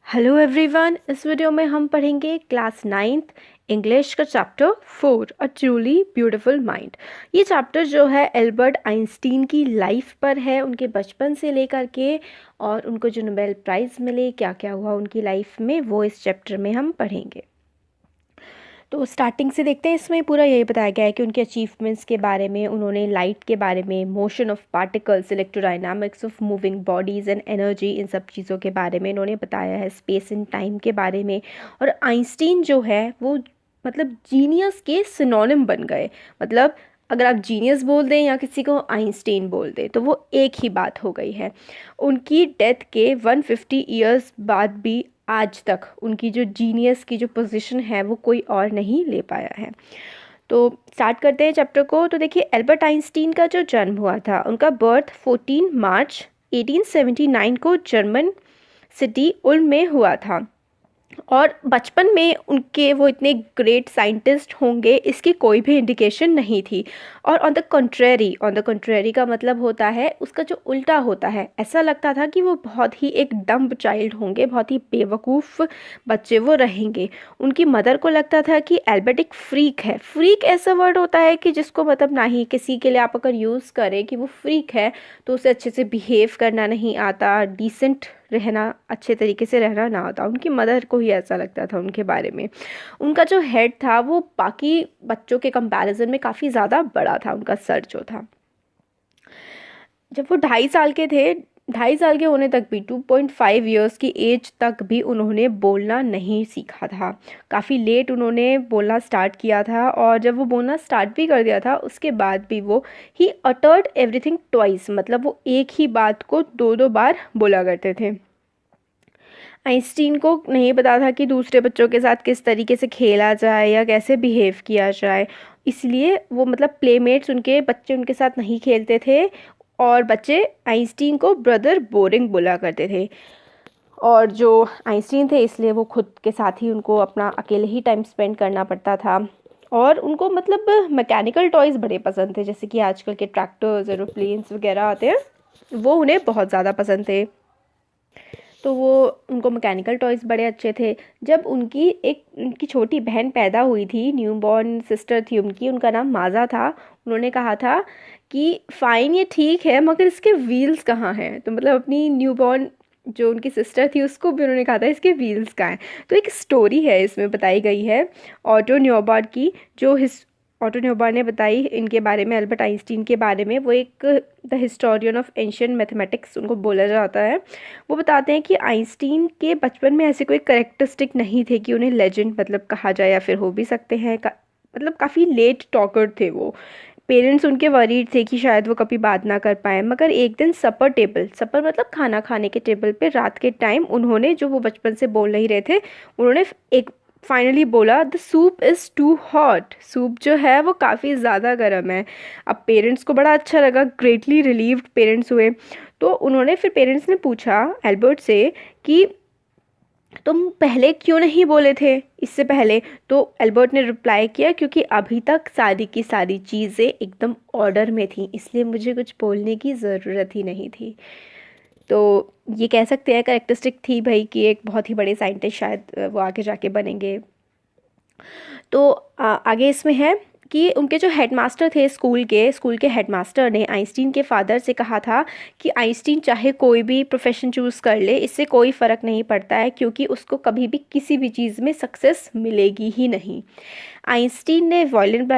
Hello everyone, इस video में हम पढ़ेंगे क्लास 9th इंग्लिश का chapter 4 a truly beautiful mind. ये चैप्टर जो है एल्बर्ट आइंस्टीन की लाइफ पर है, उनके बचपन से लेकर के और उनको जो नोबेल प्राइज़ मिले, क्या क्या हुआ उनकी लाइफ में, वो इस चैप्टर में हम पढ़ेंगे। तो स्टार्टिंग से देखते हैं। इसमें पूरा यही बताया गया है कि उनके अचीवमेंट्स के बारे में, उन्होंने लाइट के बारे में, motion of particles, electrodynamics of moving bodies and energy, इन सब चीज़ों के बारे में इन्होंने बताया है, स्पेस एंड टाइम के बारे में। और आइंस्टीन जो है वो मतलब जीनियस के सिनोनिम बन गए। मतलब अगर आप जीनियस बोल दें या किसी को आइंस्टीन बोल दें तो वो एक ही बात हो गई है। उनकी डेथ के 150 ईयर्स बाद भी आज तक उनकी जो जीनियस की जो पोजीशन है वो कोई और नहीं ले पाया है। तो स्टार्ट करते हैं चैप्टर को। तो देखिए, एल्बर्ट आइंस्टीन का जो जन्म हुआ था, उनका बर्थ 14 मार्च 1879 को जर्मन सिटी उल्म में हुआ था। और बचपन में उनके वो इतने ग्रेट साइंटिस्ट होंगे इसकी कोई भी इंडिकेशन नहीं थी। और ऑन द कंट्रेरी का मतलब होता है उसका जो उल्टा होता है। ऐसा लगता था कि वो बहुत ही एक डम्ब चाइल्ड होंगे, बहुत ही बेवकूफ़ बच्चे वो रहेंगे। उनकी मदर को लगता था कि एल्बर्ट एक फ्रीक है। फ्रीक ऐसा वर्ड होता है कि जिसको मतलब ना ही किसी के लिए आप अगर यूज़ करें कि वो फ्रीक है तो उसे अच्छे से बिहेव करना नहीं आता, डिसेंट रहना, अच्छे तरीके से रहना ना आता। उनकी मदर को ही ऐसा लगता था उनके बारे में। उनका जो हेड था वो बाकी बच्चों के कंपैरिजन में काफ़ी ज़्यादा बड़ा था, उनका सर जो था। जब वो 2.5 साल के थे, 2.5 साल के होने तक भी 2.5 ईयर्स की एज तक भी उन्होंने बोलना नहीं सीखा था। काफ़ी लेट उन्होंने बोलना स्टार्ट किया था। और जब वो बोलना स्टार्ट भी कर दिया था उसके बाद भी वो ही अटर्ड एवरीथिंग ट्वाइस, मतलब वो एक ही बात को दो दो बार बोला करते थे। आइंस्टीन को नहीं पता था कि दूसरे बच्चों के साथ किस तरीके से खेला जाए या कैसे बिहेव किया जाए, इसलिए वो मतलब प्लेमेट्स उनके बच्चे उनके साथ नहीं खेलते थे। और बच्चे आइंस्टीन को ब्रदर बोरिंग बोला करते थे। और जो आइंस्टीन थे इसलिए वो खुद के साथ ही उनको अपना अकेले ही टाइम स्पेंड करना पड़ता था। और उनको मतलब मैकेनिकल टॉयज़ बड़े पसंद थे, जैसे कि आजकल के ट्रैक्टर्स, एरोप्लेन्स वगैरह आते हैं, वो उन्हें बहुत ज़्यादा पसंद थे। तो वो उनको मैकेनिकल टॉयज़ बड़े अच्छे थे। जब उनकी छोटी बहन पैदा हुई थी, न्यू बॉर्न सिस्टर थी उनकी, उनका नाम माज़ा था। उन्होंने कहा था कि फ़ाइन, ये ठीक है मगर इसके व्हील्स कहाँ हैं। तो मतलब अपनी न्यू बॉर्न जो उनकी सिस्टर थी उसको भी उन्होंने कहा था इसके व्हील्स कहाँ हैं। तो एक स्टोरी है इसमें बताई गई है ऑटो न्यूबार्ट की, जो ऑटो न्यूबार्ट ने बताई इनके बारे में, एल्बर्ट आइंस्टीन के बारे में। वो एक the historian of ancient mathematics उनको बोला जाता है। वो बताते हैं कि आइंस्टीन के बचपन में ऐसे कोई करेक्टरिस्टिक नहीं थे कि उन्हें लेजेंड मतलब कहा जाए, या फिर हो भी सकते हैं मतलब काफ़ी लेट टॉकर थे वो। पेरेंट्स उनके वरीड थे कि शायद वो कभी बात ना कर पाए। मगर एक दिन सपर मतलब खाना खाने के टेबल पे रात के टाइम उन्होंने, जो वो बचपन से बोल नहीं रहे थे, उन्होंने एक फाइनली बोला, the soup is too hot. Soup जो है वो काफ़ी ज़्यादा गर्म है। अब पेरेंट्स को बड़ा अच्छा लगा, ग्रेटली रिलीव्ड पेरेंट्स हुए। तो उन्होंने फिर पेरेंट्स ने पूछा एल्बर्ट से कि तुम पहले क्यों नहीं बोले थे इससे पहले। तो एल्बर्ट ने रिप्लाई किया, क्योंकि अभी तक सारी की सारी चीज़ें एकदम ऑर्डर में थी, इसलिए मुझे कुछ बोलने की ज़रूरत ही नहीं थी। तो ये कह सकते हैं करेक्टरिस्टिक थी भाई कि एक बहुत ही बड़े साइंटिस्ट शायद वो आगे जाके बनेंगे। तो आगे इसमें है कि उनके जो हेडमास्टर थे स्कूल के हेडमास्टर ने आइंस्टीन के फादर से कहा था कि आइंस्टीन चाहे कोई भी प्रोफेशन चूज़ कर ले, इससे कोई फ़र्क नहीं पड़ता है, क्योंकि उसको कभी भी किसी भी चीज़ में सक्सेस मिलेगी ही नहीं। आइंस्टीन ने वायलिन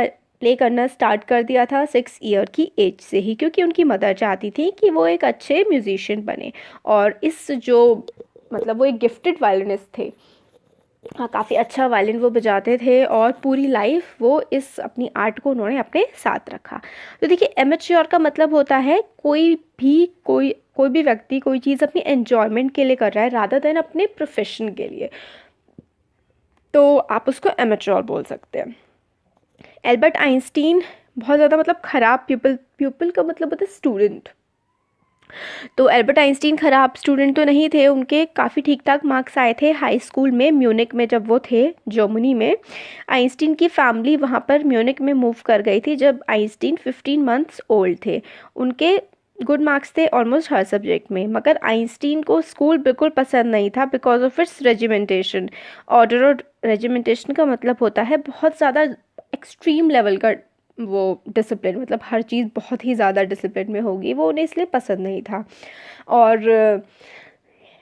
प्ले करना स्टार्ट कर दिया था 6 ईयर की एज से ही, क्योंकि उनकी मदर चाहती थी कि वो एक अच्छे म्यूजिशियन बने। और इस जो मतलब वो एक गिफ्टेड वायलिनिस्ट थे, हाँ, काफ़ी अच्छा वायलिन वो बजाते थे। और पूरी लाइफ वो इस अपनी आर्ट को उन्होंने अपने साथ रखा। तो देखिए, एमेच्योर का मतलब होता है कोई भी व्यक्ति कोई चीज़ अपनी एन्जॉयमेंट के लिए कर रहा है रादर देन अपने प्रोफेशन के लिए, तो आप उसको एमेच्योर बोल सकते हैं। एल्बर्ट आइंस्टीन बहुत ज़्यादा मतलब ख़राब प्यूपल का मतलब होता है स्टूडेंट। तो एल्बर्ट आइंस्टीन ख़राब स्टूडेंट तो नहीं थे, उनके काफ़ी ठीक ठाक मार्क्स आए थे हाई स्कूल में म्यूनिक में, जब वो थे जर्मनी में। आइंस्टीन की फैमिली वहाँ पर म्यूनिक में मूव कर गई थी जब आइंस्टीन 15 मंथ्स ओल्ड थे। उनके गुड मार्क्स थे ऑलमोस्ट हर सब्जेक्ट में, मगर आइंस्टीन को स्कूल बिल्कुल पसंद नहीं था because of its regimentation. Order और रेजिमेंटेशन का मतलब होता है बहुत ज़्यादा एक्सट्रीम लेवल का वो डिसिप्लिन, मतलब हर चीज़ बहुत ही ज़्यादा डिसिप्लिन में होगी, वो उन्हें इसलिए पसंद नहीं था। और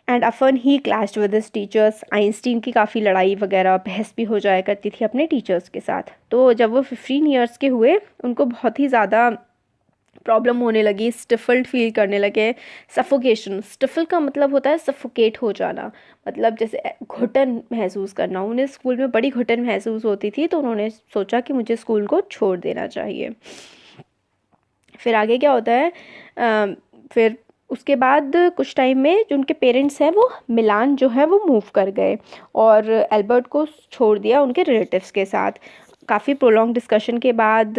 and often he clashed with his teachers. Einstein की काफ़ी लड़ाई वगैरह बहस भी हो जाया करती थी अपने टीचर्स के साथ। तो जब वो 15 ईयर्स के हुए, उनको बहुत ही ज़्यादा प्रॉब्लम होने लगी, स्टिफल्ड फील करने लगे। सफोकेशन, स्टिफल का मतलब होता है सफोकेट हो जाना, मतलब जैसे घुटन महसूस करना। उन्हें स्कूल में बड़ी घुटन महसूस होती थी, तो उन्होंने सोचा कि मुझे स्कूल को छोड़ देना चाहिए। फिर आगे क्या होता है, फिर उसके बाद कुछ टाइम में जो उनके पेरेंट्स हैं वो मिलान जो है वो मूव कर गए और एल्बर्ट को छोड़ दिया उनके रिलेटिव्स के साथ। काफ़ी प्रोलॉन्ग डिस्कशन के बाद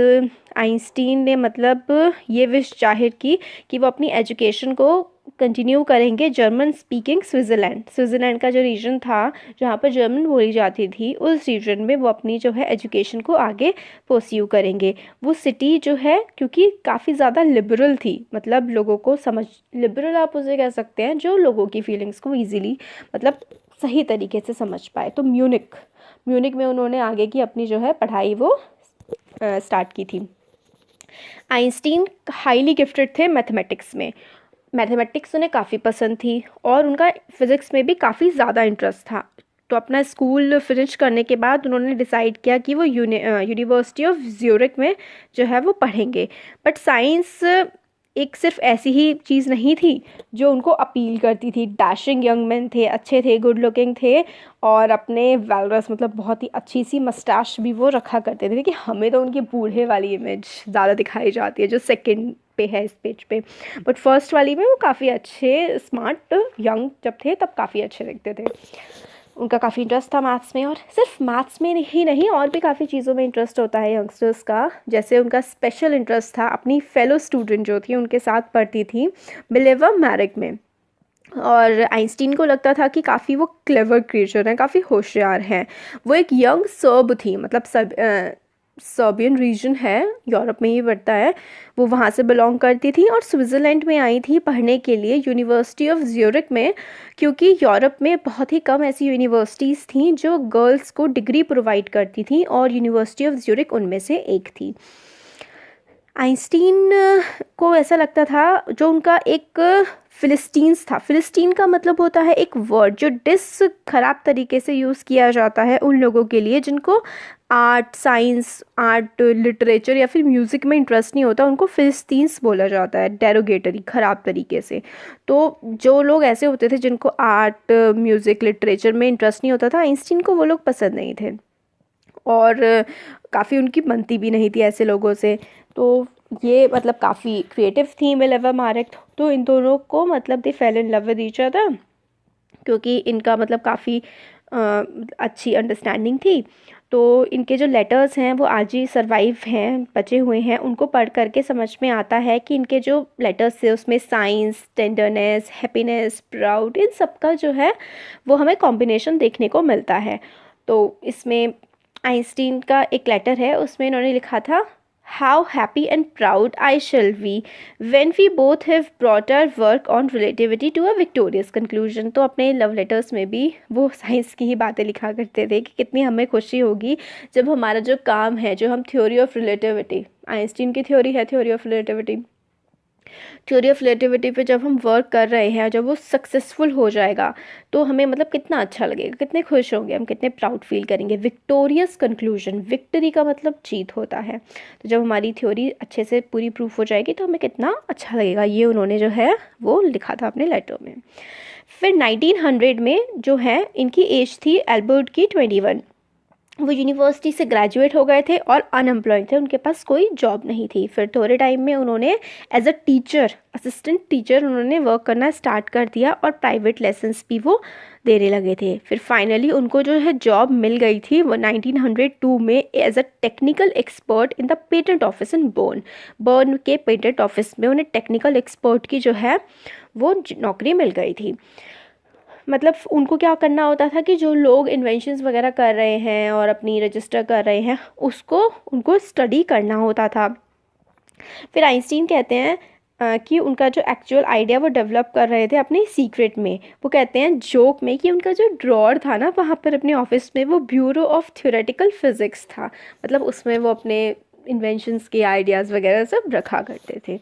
आइंस्टीन ने मतलब ये विश जाहिर की कि वो अपनी एजुकेशन को कंटिन्यू करेंगे जर्मन स्पीकिंग स्विट्ज़रलैंड का जो रीजन था जहाँ पर जर्मन बोली जाती थी, उस रीजन में वो अपनी जो है एजुकेशन को आगे परस्यू करेंगे। वो सिटी जो है क्योंकि काफ़ी ज़्यादा लिबरल थी, मतलब लोगों को समझ, लिबरल आप उसे कह सकते हैं जो लोगों की फीलिंग्स को ईजीली मतलब सही तरीके से समझ पाए। तो म्यूनिक में उन्होंने आगे की अपनी जो है पढ़ाई वो स्टार्ट की थी। आइंस्टीन हाईली गिफ्टेड थे मैथमेटिक्स में, मैथमेटिक्स उन्हें काफ़ी पसंद थी और उनका फिज़िक्स में भी काफ़ी ज़्यादा इंटरेस्ट था। तो अपना स्कूल फिनिश करने के बाद उन्होंने डिसाइड किया कि वो यूनिवर्सिटी ऑफ ज्यूरिक में जो है वो पढ़ेंगे। बट साइंस एक सिर्फ ऐसी ही चीज़ नहीं थी जो उनको अपील करती थी। डैशिंग यंग मैन थे, अच्छे थे, गुड लुकिंग थे और अपने वैलरस मतलब बहुत ही अच्छी सी मस्टाश भी वो रखा करते थे कि हमें तो उनकी बूढ़े वाली इमेज ज़्यादा दिखाई जाती है जो सेकंड पे है इस पेज पे, बट फर्स्ट वाली में वो काफ़ी अच्छे स्मार्ट यंग जब थे तब काफ़ी अच्छे दिखते थे। उनका काफ़ी इंटरेस्ट था मैथ्स में, और सिर्फ मैथ्स में ही नहीं और भी काफ़ी चीज़ों में इंटरेस्ट होता है यंगस्टर्स का। जैसे उनका स्पेशल इंटरेस्ट था अपनी फेलो स्टूडेंट जो थी उनके साथ पढ़ती थी मिलेवा मैरिक में। और आइंस्टीन को लगता था कि काफ़ी वो क्लेवर क्रिएचर हैं, काफ़ी होशियार हैं। वो एक यंग सर्ब थी, मतलब सर्बियन रीजन है, यूरोप में ही पड़ता है, वो वहाँ से बिलोंग करती थी और स्विट्ज़रलैंड में आई थी पढ़ने के लिए यूनिवर्सिटी ऑफ ज्यूरिक में, क्योंकि यूरोप में बहुत ही कम ऐसी यूनिवर्सिटीज़ थी जो गर्ल्स को डिग्री प्रोवाइड करती थी और यूनिवर्सिटी ऑफ ज्यूरिक उनमें से एक थी। आइंस्टीन को ऐसा लगता था जो उनका एक फिलिस्टीन्स था, फिलिस्टीन का मतलब होता है एक वर्ड जो खराब तरीके से यूज़ किया जाता है उन लोगों के लिए जिनको आर्ट, साइंस, आर्ट, लिटरेचर या फिर म्यूज़िक में इंटरेस्ट नहीं होता, उनको फिलिस्तीन्स बोला जाता है डेरोगेटरी, ख़राब तरीके से। तो जो लोग ऐसे होते थे जिनको आर्ट, म्यूज़िक, लिटरेचर में इंटरेस्ट नहीं होता था, आइंस्टीन को वो लोग पसंद नहीं थे और काफ़ी उनकी बनती भी नहीं थी ऐसे लोगों से। तो ये मतलब काफ़ी क्रिएटिव थी मिलेवा मैरिक, तो इन दोनों को मतलब they fell in love with each other क्योंकि इनका मतलब काफ़ी अच्छी अंडरस्टैंडिंग थी। तो इनके जो लेटर्स हैं वो आज ही सर्वाइव हैं, बचे हुए हैं। उनको पढ़ करके समझ में आता है कि इनके जो लेटर्स थे उसमें साइंस, टेंडरनेस, हैप्पीनेस, प्राउड, इन सब का जो है वो हमें कॉम्बिनेशन देखने को मिलता है। तो इसमें आइंस्टीन का एक लेटर है, उसमें इन्होंने लिखा था, How happy and proud I shall be when we both have brought our work on relativity to a victorious conclusion। तो अपने लव लेटर्स में भी वो साइंस की ही बातें लिखा करते थे कि कितनी हमें खुशी होगी जब हमारा जो काम है, जो हम थ्योरी ऑफ रिलेटिविटी, आइंस्टीन की थ्योरी है थ्योरी ऑफ रिलेटिविटी पे जब हम वर्क कर रहे हैं, जब वो सक्सेसफुल हो जाएगा तो हमें मतलब कितना अच्छा लगेगा, कितने खुश होंगे हम, कितने प्राउड फील करेंगे। विक्टोरियस कंक्लूजन, विक्ट्री का मतलब जीत होता है, तो जब हमारी थ्योरी अच्छे से पूरी प्रूफ हो जाएगी तो हमें कितना अच्छा लगेगा, ये उन्होंने जो है वो लिखा था अपने लेटर में। फिर 1900 में जो है इनकी एज थी एल्बर्ट की 21, वो यूनिवर्सिटी से ग्रेजुएट हो गए थे और अनएम्प्लॉयड थे, उनके पास कोई जॉब नहीं थी। फिर थोड़े टाइम में उन्होंने as a teacher, assistant teacher उन्होंने वर्क करना स्टार्ट कर दिया और प्राइवेट लेसन्स भी वो देने लगे थे। फिर फाइनली उनको जो है जॉब मिल गई थी वो 1902 में as a technical expert in the patent office in Bern के पेटेंट ऑफिस में उन्हें टेक्निकल एक्सपर्ट की जो है वो नौकरी मिल गई थी। मतलब उनको क्या करना होता था कि जो लोग इन्वेंशंस वगैरह कर रहे हैं और अपनी रजिस्टर कर रहे हैं उसको उनको स्टडी करना होता था। फिर आइंस्टीन कहते हैं कि उनका जो एक्चुअल आइडिया वो डेवलप कर रहे थे अपने सीक्रेट में। वो कहते हैं जोक में कि उनका जो ड्रॉअर था ना वहाँ पर अपने ऑफिस में, वो ब्यूरो ऑफ थ्योरेटिकल फिजिक्स था, मतलब उसमें वो अपने इन्वेंशंस के आइडियाज़ वगैरह सब रखा करते थे।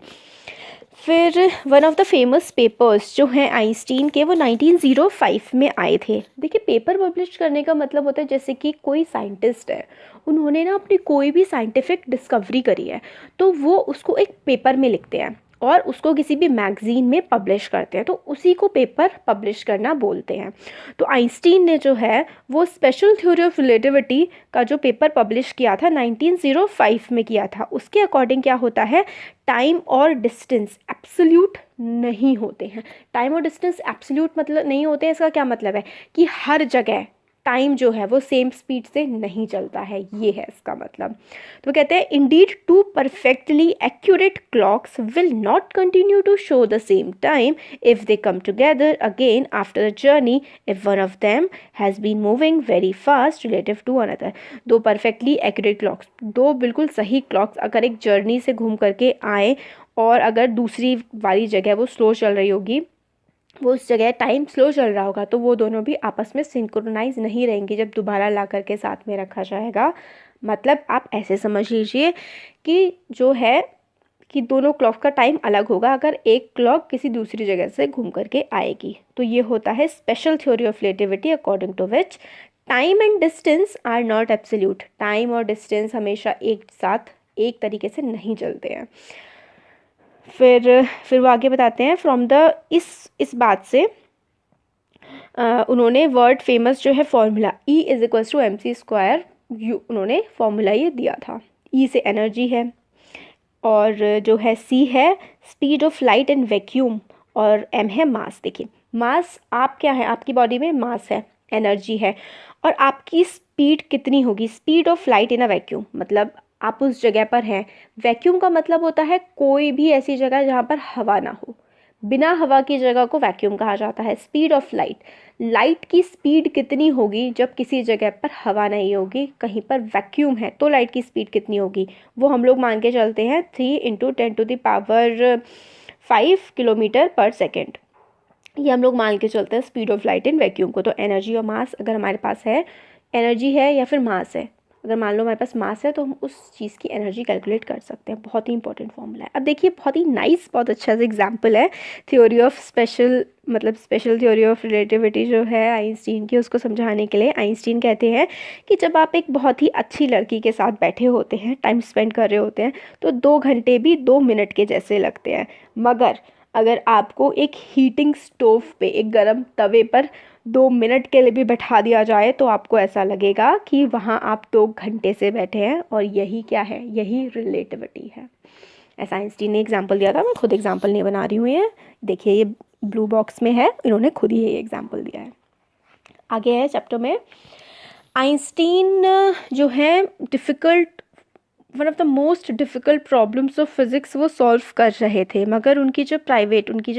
फिर one of the famous papers जो हैं आइंस्टीन के, वो 1905 में आए थे। देखिए, पेपर पब्लिश करने का मतलब होता है जैसे कि कोई साइंटिस्ट है, उन्होंने ना अपनी कोई भी साइंटिफिक डिस्कवरी करी है तो वो उसको एक पेपर में लिखते हैं और उसको किसी भी मैगजीन में पब्लिश करते हैं, तो उसी को पेपर पब्लिश करना बोलते हैं। तो आइंस्टीन ने जो है वो स्पेशल थ्योरी ऑफ रिलेटिविटी का जो पेपर पब्लिश किया था 1905 में किया था। उसके अकॉर्डिंग क्या होता है, टाइम और डिस्टेंस एब्सोल्यूट नहीं होते हैं। टाइम और डिस्टेंस एब्सोल्यूट मतलब नहीं होते हैं, इसका क्या मतलब है कि हर जगह टाइम जो है वो सेम स्पीड से नहीं चलता है, ये है इसका मतलब। तो कहते हैं indeed two perfectly accurate clocks will not continue to show the same time if they come together again after a journey if one of them has been moving very fast relative to another. दो perfectly accurate clocks, दो बिल्कुल सही clocks अगर एक journey से घूम करके आए और अगर दूसरी वाली जगह वो स्लो चल रही होगी, वो उस जगह टाइम स्लो चल रहा होगा, तो वो दोनों भी आपस में सिंक्रोनाइज नहीं रहेंगी जब दोबारा ला करके साथ में रखा जाएगा। मतलब आप ऐसे समझ लीजिए कि जो है कि दोनों क्लॉक का टाइम अलग होगा अगर एक क्लॉक किसी दूसरी जगह से घूम करके आएगी। तो ये होता है special theory of relativity according to which time and distance are not absolute. Time और डिस्टेंस हमेशा एक साथ एक तरीके से नहीं चलते हैं। फिर वो आगे बताते हैं फ्रॉम द इस बात से उन्होंने वर्ड फेमस जो है फॉर्मूला E=mc², उन्होंने फॉर्मूला ये दिया था। E से एनर्जी है और जो है C है speed of light in vacuum और M है मास। देखिए, मास आप क्या है, आपकी बॉडी में मास है, एनर्जी है, और आपकी स्पीड कितनी होगी, speed of light in a vacuum, मतलब आप उस जगह पर हैं। वैक्यूम का मतलब होता है कोई भी ऐसी जगह जहाँ पर हवा ना हो, बिना हवा की जगह को वैक्यूम कहा जाता है। स्पीड ऑफ लाइट, लाइट की स्पीड कितनी होगी जब किसी जगह पर हवा नहीं होगी, कहीं पर वैक्यूम है, तो लाइट की स्पीड कितनी होगी, वो हम लोग मान के चलते हैं 3 × 10⁵ किलोमीटर पर सेकेंड। ये हम लोग मान के चलते हैं speed of light in vacuum को। तो एनर्जी और मास अगर हमारे पास है, एनर्जी है या फिर मास है, अगर मान लो हमारे पास मास है तो हम उस चीज़ की एनर्जी कैलकुलेट कर सकते हैं। बहुत ही इंपॉर्टेंट फॉर्मूला है। अब देखिए, बहुत ही नाइस, बहुत अच्छा सा एग्जांपल है theory of special theory of relativity जो है आइंस्टीन की, उसको समझाने के लिए आइंस्टीन कहते हैं कि जब आप एक बहुत ही अच्छी लड़की के साथ बैठे होते हैं, टाइम स्पेंड कर रहे होते हैं, तो 2 घंटे भी 2 मिनट के जैसे लगते हैं। मगर अगर आपको एक हीटिंग स्टोव पे, एक गर्म तवे पर 2 मिनट के लिए भी बैठा दिया जाए तो आपको ऐसा लगेगा कि वहाँ आप 2 घंटे से बैठे हैं। और यही क्या है, यही रिलेटिविटी है। ऐसा आइंस्टीन ने एग्जाम्पल दिया था, मैं खुद एग्जाम्पल नहीं बना रही हूँ ये। देखिए, ये ब्लू बॉक्स में है, इन्होंने खुद ही ये एग्जाम्पल दिया है। आगे है चैप्टर में, आइंस्टीन जो है one of the most difficult problems of physics वो सॉल्व कर रहे थे, मगर उनकी जो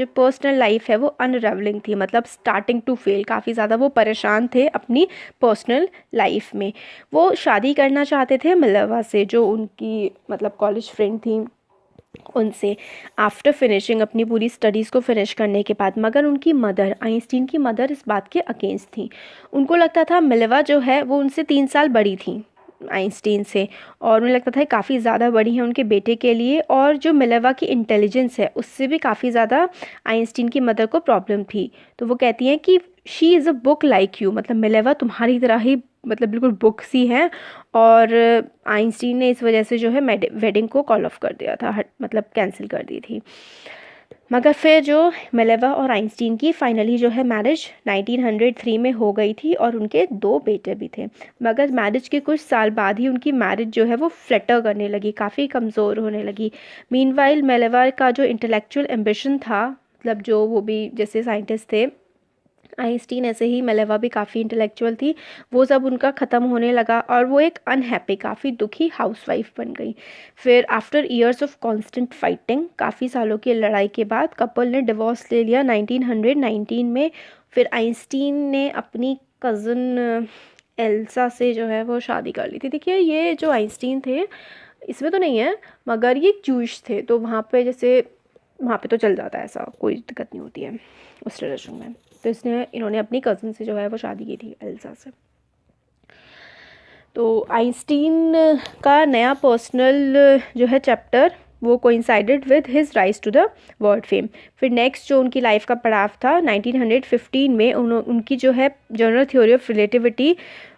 पर्सनल लाइफ है वो अनरेवलिंग थी, मतलब स्टार्टिंग टू फेल। काफ़ी ज़्यादा वो परेशान थे अपनी पर्सनल लाइफ में। वो शादी करना चाहते थे मिलर्वा से, जो उनकी मतलब कॉलेज फ्रेंड थी, उनसे, आफ्टर फिनिशिंग अपनी पूरी स्टडीज़ को फिनिश करने के बाद। मगर उनकी मदर, आइंस्टीन की मदर, इस बात के अगेंस्ट थी। उनको लगता था मिलर्वा जो है वो उनसे 3 साल बड़ी थी आइंस्टीन से, और उन्हें लगता था काफ़ी ज़्यादा बड़ी है उनके बेटे के लिए, और जो मिलर्वा की इंटेलिजेंस है उससे भी काफ़ी ज़्यादा आइंस्टीन की मदर को प्रॉब्लम थी। तो वो कहती हैं कि she is a book like you, मतलब मिलर्वा तुम्हारी तरह ही, मतलब बिल्कुल बुक सी है। और आइंस्टीन ने इस वजह से जो है वेडिंग को कॉल ऑफ कर दिया था, मतलब कैंसिल कर दी थी। मगर फिर जो मिलर्वा और आइंस्टीन की फाइनली जो है मैरिज 1903 में हो गई थी, और उनके 2 बेटे भी थे। मगर मैरिज के कुछ साल बाद ही उनकी मैरिज जो है वो फ्लटर करने लगी, काफ़ी कमज़ोर होने लगी। मीनवाइल मिलर्वा का जो इंटेलेक्चुअल एम्बिशन था, मतलब जो वो भी जैसे साइंटिस्ट थे आइंस्टीन, ऐसे ही मिलर्वा भी काफ़ी इंटेलेक्चुअल थी, वो सब उनका ख़त्म होने लगा और वो एक अनहैप्पी, काफ़ी दुखी हाउसवाइफ बन गई। फिर after years of constant fighting, काफ़ी सालों की लड़ाई के बाद कपल ने डिवोर्स ले लिया 1919 में। फिर आइंस्टीन ने अपनी कज़न एल्सा से जो है वो शादी कर ली थी। देखिए, ये जो आइंस्टीन थे इसमें तो नहीं है, मगर ये जूश थे, तो वहाँ पे जैसे वहाँ पे तो चल जाता है, ऐसा कोई दिक्कत नहीं होती है उस रिलेशन में। तो इन्होंने अपनी कज़न से जो है वो शादी की थी, एल्सा से। तो आइंस्टीन का नया पर्सनल जो है चैप्टर वो coincided with his rise to the world fame. फिर नेक्स्ट जो उनकी लाइफ का पड़ाव था 1915 में, उनकी जो है जनरल थ्योरी ऑफ रिलेटिविटी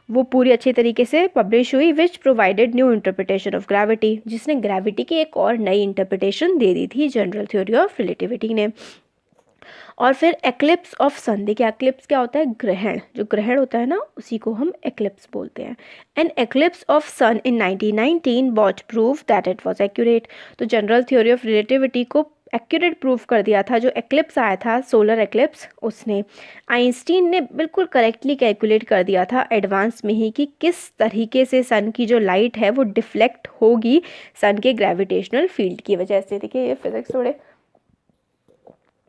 वो पूरी अच्छे तरीके से पब्लिश हुई, which provided new interpretation of gravity, जिसने ग्रेविटी की एक और नई इंटरप्रिटेशन दे दी थी जनरल थ्योरी ऑफ रिलेटिविटी ने। और फिर एक्लिप्स ऑफ सन, देखिए एक्लिप्स क्या होता है, ग्रहण, जो ग्रहण होता है ना उसी को हम एक्लिप्स बोलते हैं। An eclipse of sun in 1919 which prove that it was accurate. तो जनरल थ्योरी ऑफ रिलेटिविटी को एक्यूरेट प्रूव कर दिया था जो एक्लिप्स आया था, सोलर एक्लिप्स, उसने। आइंस्टीन ने बिल्कुल करेक्टली कैलकुलेट कर दिया था एडवांस में ही कि किस तरीके से सन की जो लाइट है वो डिफ्लेक्ट होगी सन के ग्रेविटेशनल फील्ड की वजह से। देखिए ये फिजिक्स थोड़े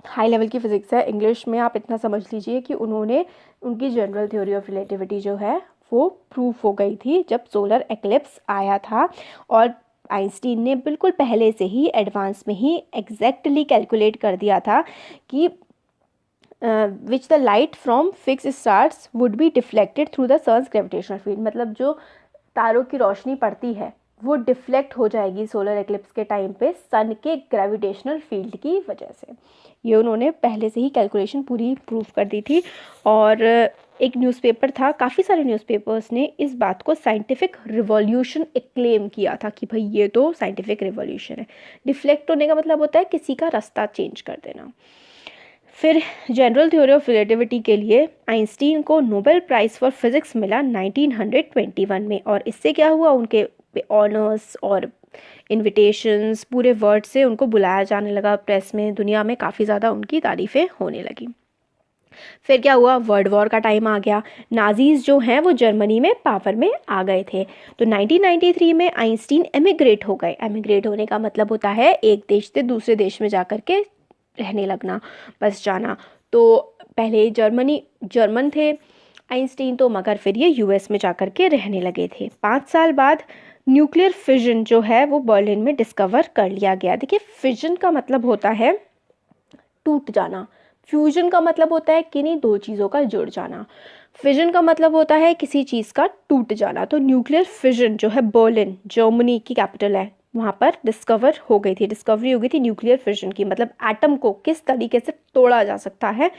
हाई लेवल की फिजिक्स है, इंग्लिश में आप इतना समझ लीजिए कि उनकी जनरल थ्योरी ऑफ रिलेटिविटी जो है वो प्रूफ हो गई थी जब सोलर एक्लिप्स आया था। और आइंस्टीन ने बिल्कुल पहले से ही एडवांस में ही एग्जैक्टली कैलकुलेट कर दिया था कि which the light from fixed stars would be deflected through the sun's gravitational field, मतलब जो तारों की रोशनी पड़ती है वो डिफ्लेक्ट हो जाएगी सोलर एक्लिप्स के टाइम पे सन के ग्रेविटेशनल फील्ड की वजह से। ये उन्होंने पहले से ही कैलकुलेशन पूरी प्रूव कर दी थी। और एक न्यूज़पेपर था, काफ़ी सारे न्यूज़पेपर्स ने इस बात को साइंटिफिक रिवॉल्यूशन एक्लेम किया था कि भाई ये तो साइंटिफिक रिवॉल्यूशन है। डिफ्लेक्ट होने का मतलब होता है किसी का रास्ता चेंज कर देना। फिर जनरल थ्योरी ऑफ रिलेटिविटी के लिए आइंस्टीन को नोबेल प्राइज़ फॉर फिजिक्स मिला 1921 में। और इससे क्या हुआ, उनके ऑनर्स और इनविटेशंस पूरे वर्ल्ड से उनको बुलाया जाने लगा, प्रेस में, दुनिया में काफ़ी ज़्यादा उनकी तारीफ़ें होने लगी। फिर क्या हुआ, वर्ल्ड वॉर का टाइम आ गया, नाजीज जो हैं वो जर्मनी में पावर में आ गए थे। तो 1993 में आइंस्टीन एमिग्रेट हो गए। एमिग्रेट होने का मतलब होता है एक देश से दूसरे देश में जाकर के रहने लगना, बस जाना। तो पहले जर्मन थे आइंस्टीन तो, मगर फिर ये यूएस में जाकर के रहने लगे थे। 5 साल बाद न्यूक्लियर फिजन जो है वो बर्लिन में डिस्कवर कर लिया गया। देखिए फिजन का मतलब होता है टूट जाना, फ्यूजन का मतलब होता है किन्हीं दो चीज़ों का जुड़ जाना, फिजन का मतलब होता है किसी चीज़ का टूट जाना। तो न्यूक्लियर फिजन जो है बर्लिन, जर्मनी की कैपिटल है, वहाँ पर डिस्कवरी हो गई थी न्यूक्लियर फिजन की, मतलब एटम को किस तरीके से तोड़ा जा सकता है,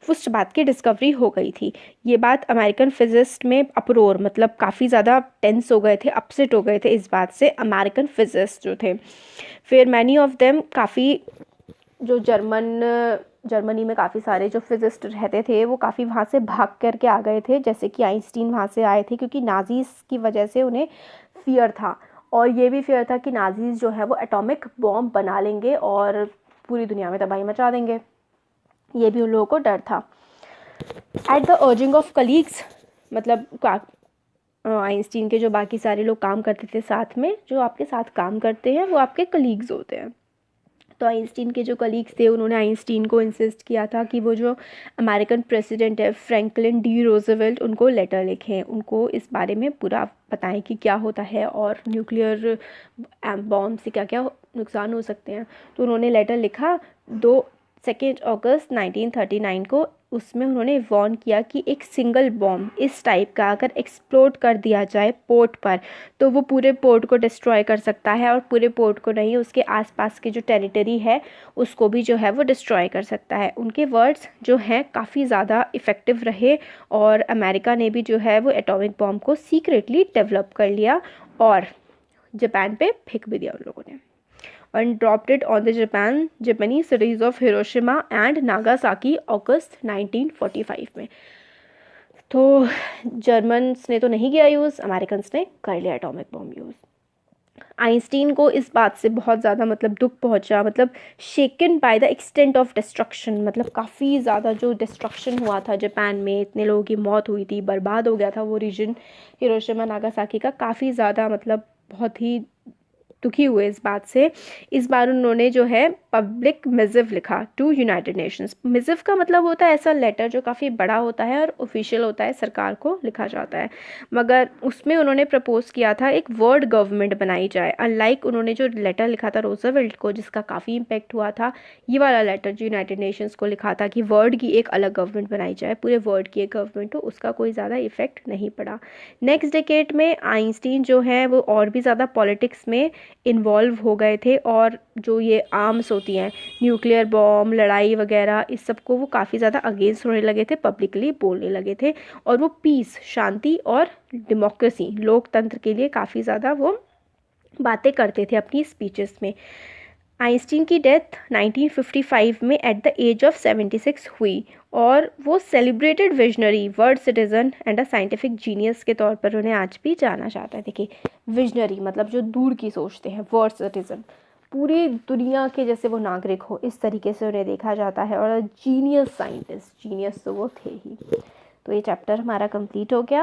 उस बात की डिस्कवरी हो गई थी। ये बात अमेरिकन फिजिस्ट में अप्रोर, मतलब काफ़ी ज़्यादा टेंस हो गए थे, अपसेट हो गए थे इस बात से अमेरिकन फिजिस्ट जो थे। फिर मैनी ऑफ देम, काफ़ी जो जर्मनी में काफ़ी सारे जो फिजिस्ट रहते थे वो काफ़ी वहाँ से भाग करके आ गए थे, जैसे कि आइंस्टीन वहाँ से आए थे, क्योंकि नाजीज़ की वजह से उन्हें फियर था। और ये भी फियर था कि नाजीज़ जो है वो एटॉमिक बॉम्ब बना लेंगे और पूरी दुनिया में तबाही मचा देंगे, ये भी उन लोगों को डर था। At the urging of colleagues, मतलब आइंस्टीन के जो बाकी सारे लोग काम करते थे साथ में, जो आपके साथ काम करते हैं वो आपके कलीग्स होते हैं। तो आइंस्टीन के जो कलीग्स थे उन्होंने आइंस्टीन को इंसिस्ट किया था कि वो जो अमेरिकन प्रेसिडेंट है फ्रैंकलिन डी रोजवेल्ट, उनको लेटर लिखें, उनको इस बारे में पूरा बताएं कि क्या होता है और न्यूक्लियर बॉम्ब से क्या क्या नुकसान हो सकते हैं। तो उन्होंने लेटर लिखा 2 अगस्त 1939 को। उसमें उन्होंने वार्न किया कि एक सिंगल बॉम्ब इस टाइप का अगर एक्सप्लोड कर दिया जाए पोर्ट पर तो वो पूरे पोर्ट को डिस्ट्रॉय कर सकता है, और पूरे पोर्ट को नहीं, उसके आसपास की जो टेरिटरी है उसको भी जो है वो डिस्ट्रॉय कर सकता है। उनके वर्ड्स जो हैं काफ़ी ज़्यादा इफ़ेक्टिव रहे और अमेरिका ने भी जो है वो एटॉमिक बॉम्ब को सीक्रेटली डेवलप कर लिया और जापान पे फेंक भी दिया उन लोगों ने, and dropped it on the Japanese cities of Hiroshima and Nagasaki अगस्त 1945 में। तो जर्मन्स ने तो नहीं किया यूज़, अमेरिकन्स ने कर लिया एटॉमिक बॉम्ब यूज़। आइंस्टीन को इस बात से बहुत ज़्यादा मतलब दुख पहुंचा, मतलब shaken by the extent of destruction, मतलब काफ़ी ज़्यादा जो डिस्ट्रक्शन हुआ था जापान में, इतने लोगों की मौत हुई थी, बर्बाद हो गया था वो रीजन हिरोशिमा नागासाकी का, काफ़ी ज़्यादा मतलब बहुत ही दुखी हुए इस बात से। इस बार उन्होंने जो है पब्लिक मिसिव लिखा टू यूनाइटेड नेशंस। मिसिव का मतलब होता है ऐसा लेटर जो काफ़ी बड़ा होता है और ऑफिशियल होता है, सरकार को लिखा जाता है, मगर उसमें उन्होंने प्रपोज किया था एक वर्ल्ड गवर्नमेंट बनाई जाए। अनलाइक उन्होंने जो लेटर लिखा था रूजवेल्ट को, जिसका काफ़ी इम्पैक्ट हुआ था, ये वाला लेटर जो यूनाइटेड नेशंस को लिखा था कि वर्ल्ड की एक अलग गवर्नमेंट बनाई जाए, पूरे वर्ल्ड की एक गवर्नमेंट हो, उसका कोई ज़्यादा इफेक्ट नहीं पड़ा। नेक्स्ट डेकेड में आइंस्टीन जो है वो और भी ज़्यादा पॉलिटिक्स में इन्वॉल्व हो गए थे, और जो ये आर्म्स होती हैं, न्यूक्लियर बॉम्ब, लड़ाई वगैरह, इस सब को वो काफ़ी ज़्यादा अगेंस्ट होने लगे थे, पब्लिकली बोलने लगे थे, और वो पीस, शांति और डेमोक्रेसी, लोकतंत्र के लिए काफ़ी ज़्यादा वो बातें करते थे अपनी स्पीचेस में। आइंस्टीन की डेथ 1955 में एट द एज ऑफ 76 हुई, और वो celebrated visionary, world citizen and a scientific genius के तौर पर उन्हें आज भी जाना जाता है। देखिए, विजनरी मतलब जो दूर की सोचते हैं, वर्ल्ड सिटीजन पूरी दुनिया के जैसे वो नागरिक हो, इस तरीके से उन्हें देखा जाता है, और जीनियस साइंटिस्ट, जीनियस तो वो थे ही। तो ये चैप्टर हमारा कंप्लीट हो गया।